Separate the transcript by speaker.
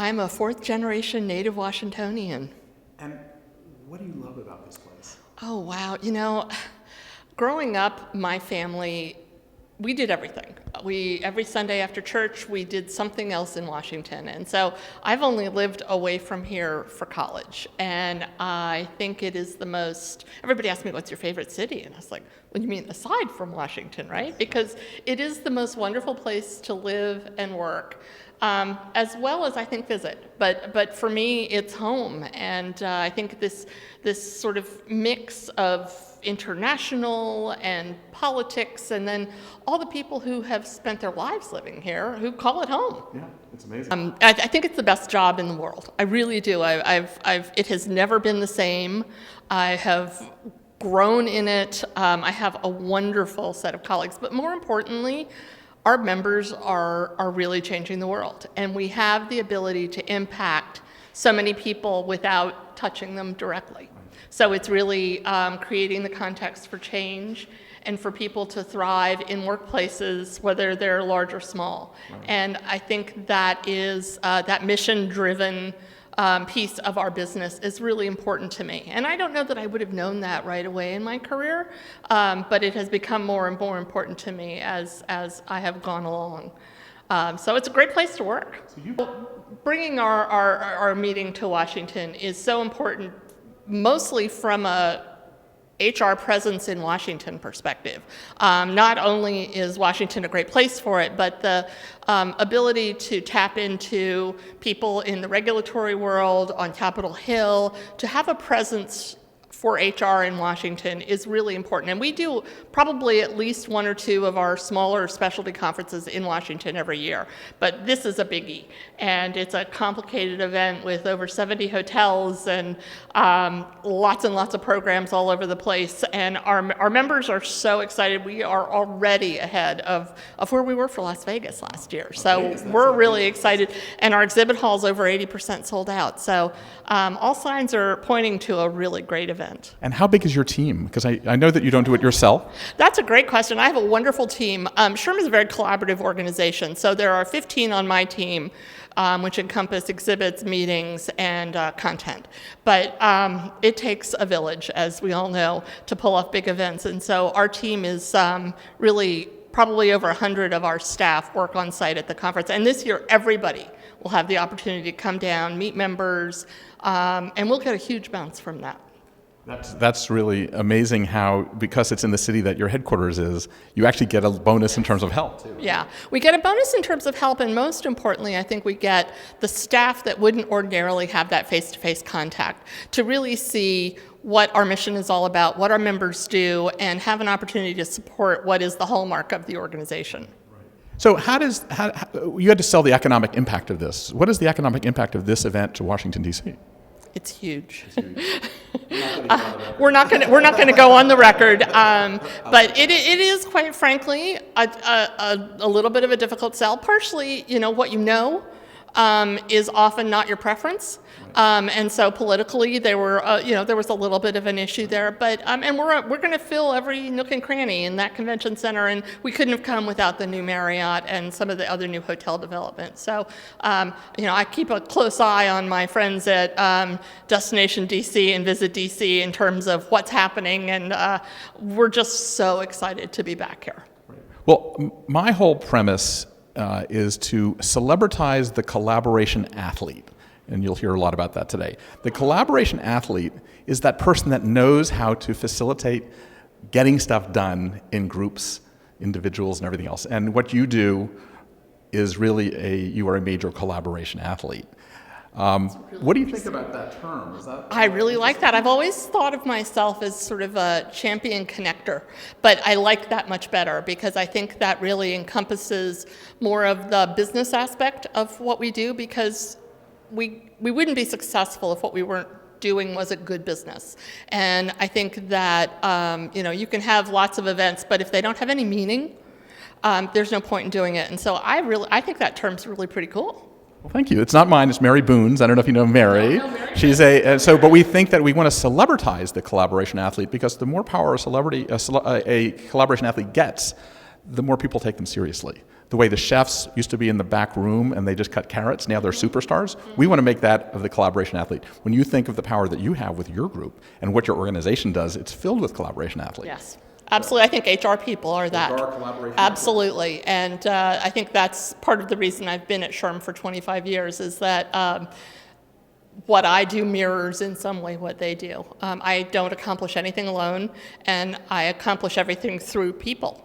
Speaker 1: I'm a fourth generation native Washingtonian.
Speaker 2: And what do you love about this place?
Speaker 1: Oh, wow. Growing up, my family, we did everything. Every Sunday after church, we did something else in Washington. And so I've only lived away from here for college. And I think it is everybody asks me, what's your favorite city? And I was like, what do you mean, aside from Washington, right? Because it is the most wonderful place to live and work. As well as I think visit, but for me it's home, and I think this sort of mix of international and politics, and then all the people who have spent their lives living here who call it home.
Speaker 2: Yeah, it's amazing.
Speaker 1: I think it's the best job in the world. I really do. It has never been the same. I have grown in it. I have a wonderful set of colleagues, but more importantly, our members are really changing the world, and we have the ability to impact so many people without touching them directly. So it's really creating the context for change and for people to thrive in workplaces, whether they're large or small. Right. And I think that is that mission-driven piece of our business is really important to me. And I don't know that I would have known that right away in my career, but it has become more and more important to me as I have gone along. So it's a great place to work. Bringing our meeting to Washington is so important, mostly from a HR presence in Washington perspective. Not only is Washington a great place for it, but the ability to tap into people in the regulatory world, on Capitol Hill, to have a presence for HR in Washington is really important. And we do probably at least one or two of our smaller specialty conferences in Washington every year. But this is a biggie. And it's a complicated event with over 70 hotels and lots and lots of programs all over the place. And our members are so excited. We are already ahead of where we were for Las Vegas last year. So we're really excited. And our exhibit hall's over 80% sold out. So all signs are pointing to a really great event.
Speaker 2: And how big is your team? Because I know that you don't do it yourself.
Speaker 1: That's a great question. I have a wonderful team. SHRM is a very collaborative organization. So there are 15 on my team, which encompass exhibits, meetings, and content. But it takes a village, as we all know, to pull off big events. And so our team is really probably over 100 of our staff work on site at the conference. And this year, everybody will have the opportunity to come down, meet members, and we'll get a huge bounce from that.
Speaker 2: That's really amazing how, because it's in the city that your headquarters is, you actually get a bonus in terms of help, too.
Speaker 1: Yeah, we get a bonus in terms of help, and most importantly, I think we get the staff that wouldn't ordinarily have that face-to-face contact to really see what our mission is all about, what our members do, and have an opportunity to support what is the hallmark of the organization.
Speaker 2: So you had to sell the economic impact of this. What is the economic impact of this event to Washington, D.C.?
Speaker 1: It's huge. We're not going to go on the record, but it is, quite frankly, a little bit of a difficult sell. Partially, what you know is often not your preference, and so politically there was a little bit of an issue there. But and we're going to fill every nook and cranny in that convention center, and we couldn't have come without the new Marriott and some of the other new hotel development. So I keep a close eye on my friends at Destination DC and Visit DC in terms of what's happening, and we're just so excited to be back here.
Speaker 2: Well, my whole premise is to celebritize the collaboration athlete. And you'll hear a lot about that today. The collaboration athlete is that person that knows how to facilitate getting stuff done in groups, individuals, and everything else. And what you do is really you are a major collaboration athlete. What do you think about that term?
Speaker 1: I really like that. I've always thought of myself as sort of a champion connector, but I like that much better because I think that really encompasses more of the business aspect of what we do, because we wouldn't be successful if what we weren't doing was a good business. And I think that you can have lots of events, but if they don't have any meaning, there's no point in doing it. And so I think that term's really pretty cool.
Speaker 2: Well, thank you. It's not mine. It's Mary Boone's. I don't know if you know Mary.
Speaker 1: No, Mary.
Speaker 2: She's but we think that we want to celebritize the collaboration athlete, because the more power a collaboration athlete gets, the more people take them seriously. The way the chefs used to be in the back room and they just cut carrots, now they're superstars. We want to make that of the collaboration athlete. When you think of the power that you have with your group and what your organization does, it's filled with collaboration athletes.
Speaker 1: Yes. Absolutely. I think HR people are that.
Speaker 2: HR collaboration.
Speaker 1: Absolutely. And I think that's part of the reason I've been at SHRM for 25 years is that what I do mirrors in some way what they do. I don't accomplish anything alone, and I accomplish everything through people.